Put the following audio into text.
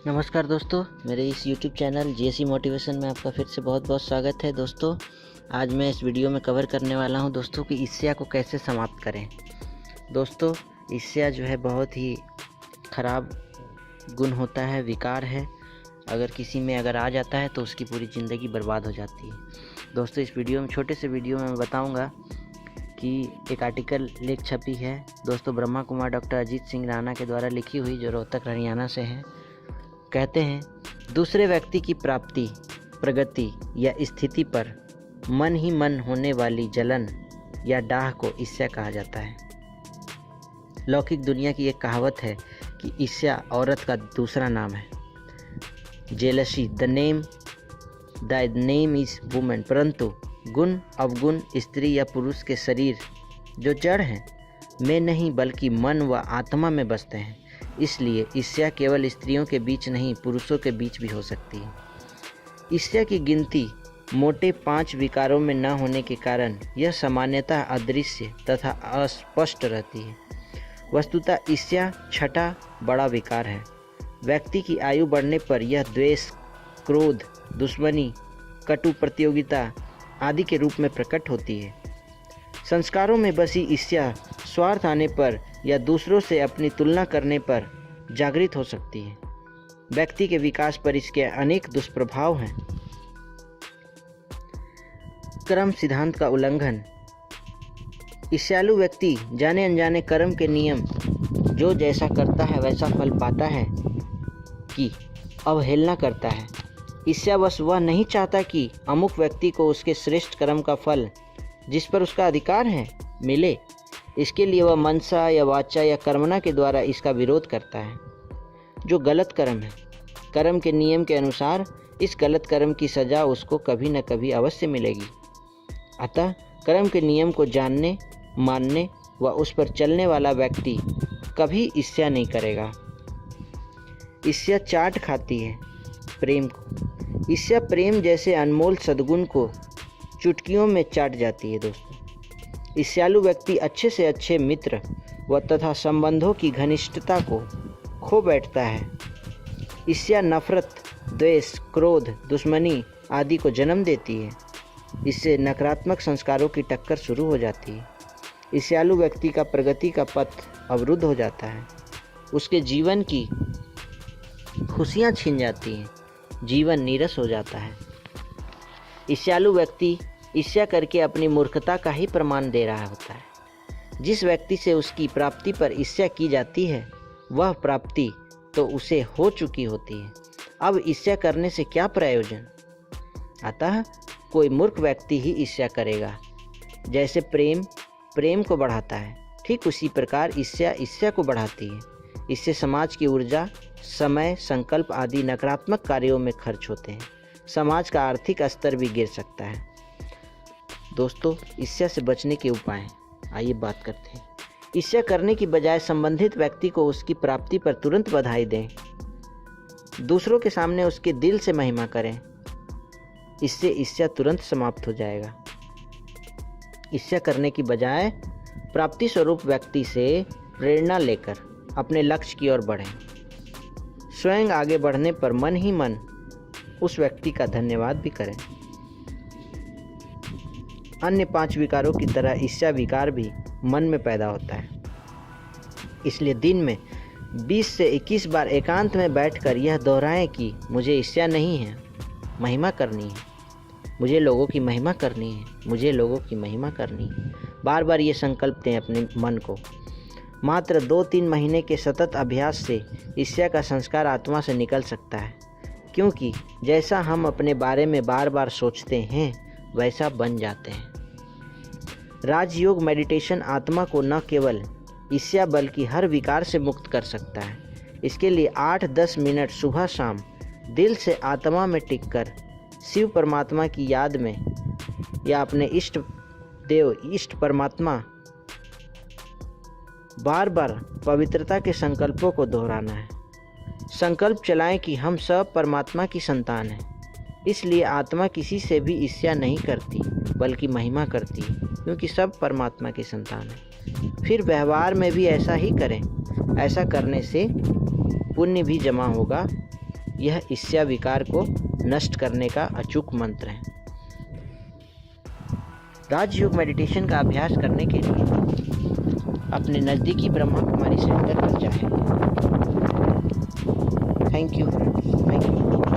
नमस्कार दोस्तों, मेरे इस YouTube चैनल जीएसई मोटिवेशन में आपका फिर से बहुत बहुत स्वागत है। दोस्तों, आज मैं इस वीडियो में कवर करने वाला हूं दोस्तों कि ईर्ष्या को कैसे समाप्त करें। दोस्तों, ईर्ष्या जो है बहुत ही ख़राब गुण होता है, विकार है। अगर किसी में आ जाता है तो उसकी पूरी ज़िंदगी बर्बाद हो जाती है। दोस्तों, इस वीडियो में छोटे से वीडियो में मैं बताऊँगा कि एक आर्टिकल लेख छपी है दोस्तों ब्रह्मा कुमार डॉक्टर अजीत सिंह राणा के द्वारा लिखी हुई, जो रोहतक हरियाणा से हैं। कहते हैं, दूसरे व्यक्ति की प्राप्ति, प्रगति या स्थिति पर मन ही मन होने वाली जलन या डाह को ईर्ष्या कहा जाता है। लौकिक दुनिया की एक कहावत है कि ईर्ष्या औरत का दूसरा नाम है। Jealousy the name is women. परंतु गुण अवगुण स्त्री या पुरुष के शरीर जो जड़ हैं में नहीं बल्कि मन व आत्मा में बसते हैं। इसलिए ईर्ष्या केवल स्त्रियों के बीच नहीं, पुरुषों के बीच भी हो सकती है। ईर्ष्या की गिनती मोटे 5 विकारों में न होने के कारण यह सामान्यतः अदृश्य तथा अस्पष्ट रहती है। वस्तुतः ईर्ष्या छठा बड़ा विकार है। व्यक्ति की आयु बढ़ने पर यह द्वेष, क्रोध, दुश्मनी, कटु प्रतियोगिता आदि के रूप में प्रकट होती है। संस्कारों में बसी ईर्ष्या स्वार्थ आने पर या दूसरों से अपनी तुलना करने पर जागृत हो सकती है। व्यक्ति के विकास पर इसके अनेक दुष्प्रभाव हैं। कर्म सिद्धांत का उल्लंघन। ईर्ष्यालु व्यक्ति जाने अनजाने कर्म के नियम, जो जैसा करता है वैसा फल पाता है, की अवहेलना करता है। ईर्ष्यावश वह नहीं चाहता कि अमुक व्यक्ति को उसके श्रेष्ठ कर्म का फल, जिस पर उसका अधिकार है, मिले। इसके लिए वह मनसा या वाचा या कर्मणा के द्वारा इसका विरोध करता है। जो गलत कर्म है, कर्म के नियम के अनुसार इस गलत कर्म की सज़ा उसको कभी न कभी अवश्य मिलेगी। अतः कर्म के नियम को जानने, मानने व उस पर चलने वाला व्यक्ति कभी ईर्ष्या नहीं करेगा। ईर्ष्या चाट खाती है प्रेम को। ईर्ष्या प्रेम जैसे अनमोल सद्गुण को चुटकियों में चाट जाती है। दोस्तों, ईर्ष्यालु व्यक्ति अच्छे से अच्छे मित्र व तथा संबंधों की घनिष्ठता को खो बैठता है। ईर्ष्या नफरत, द्वेष, क्रोध, दुश्मनी आदि को जन्म देती है। इससे नकारात्मक संस्कारों की टक्कर शुरू हो जाती है। ईर्ष्यालु व्यक्ति का प्रगति का पथ अवरुद्ध हो जाता है। उसके जीवन की खुशियाँ छिन जाती हैं। जीवन नीरस हो जाता है। ईर्ष्यालु व्यक्ति ईर्ष्या करके अपनी मूर्खता का ही प्रमाण दे रहा होता है। जिस व्यक्ति से उसकी प्राप्ति पर ईर्ष्या की जाती है, वह प्राप्ति तो उसे हो चुकी होती है। अब ईर्ष्या करने से क्या प्रयोजन? अतः कोई मूर्ख व्यक्ति ही ईर्ष्या करेगा। जैसे प्रेम को बढ़ाता है, ठीक उसी प्रकार ईर्ष्या को बढ़ाती है। इससे समाज की ऊर्जा, समय, संकल्प आदि नकारात्मक कार्यों में खर्च होते हैं। समाज का आर्थिक स्तर भी गिर सकता है। दोस्तों, ईर्ष्या से बचने के उपाय आइए बात करते हैं। ईर्ष्या करने की बजाय संबंधित व्यक्ति को उसकी प्राप्ति पर तुरंत बधाई दें। दूसरों के सामने उसके दिल से महिमा करें। इससे ईर्ष्या तुरंत समाप्त हो जाएगा। ईर्ष्या करने की बजाय प्राप्ति स्वरूप व्यक्ति से प्रेरणा लेकर अपने लक्ष्य की ओर बढ़ें। स्वयं आगे बढ़ने पर मन ही मन उस व्यक्ति का धन्यवाद भी करें। अन्य 5 विकारों की तरह ईर्ष्या विकार भी मन में पैदा होता है। इसलिए दिन में 20 से 21 बार एकांत में बैठकर यह दोहराएं कि मुझे ईर्ष्या नहीं है, महिमा करनी है। मुझे लोगों की महिमा करनी है, मुझे लोगों की महिमा करनी है। बार बार ये संकल्प दें अपने मन को। मात्र 2-3 महीने के सतत अभ्यास से ईर्ष्या का संस्कार आत्मा से निकल सकता है। क्योंकि जैसा हम अपने बारे में बार बार सोचते हैं, वैसा बन जाते हैं। राजयोग मेडिटेशन आत्मा को न केवल ईर्ष्या बल्कि हर विकार से मुक्त कर सकता है। इसके लिए 8-10 मिनट सुबह शाम दिल से आत्मा में टिककर शिव परमात्मा की याद में या अपने इष्ट देव, इष्ट परमात्मा बार बार पवित्रता के संकल्पों को दोहराना है। संकल्प चलाएं कि हम सब परमात्मा की संतान हैं। इसलिए आत्मा किसी से भी ईर्ष्या नहीं करती बल्कि महिमा करती है, क्योंकि सब परमात्मा की संतान है। फिर व्यवहार में भी ऐसा ही करें। ऐसा करने से पुण्य भी जमा होगा यह ईर्ष्या विकार को नष्ट करने का अचूक मंत्र है। राजयोग मेडिटेशन का अभ्यास करने के लिए अपने नज़दीकी ब्रह्मा कुमारी सेंटर पर जाएं। Thank you.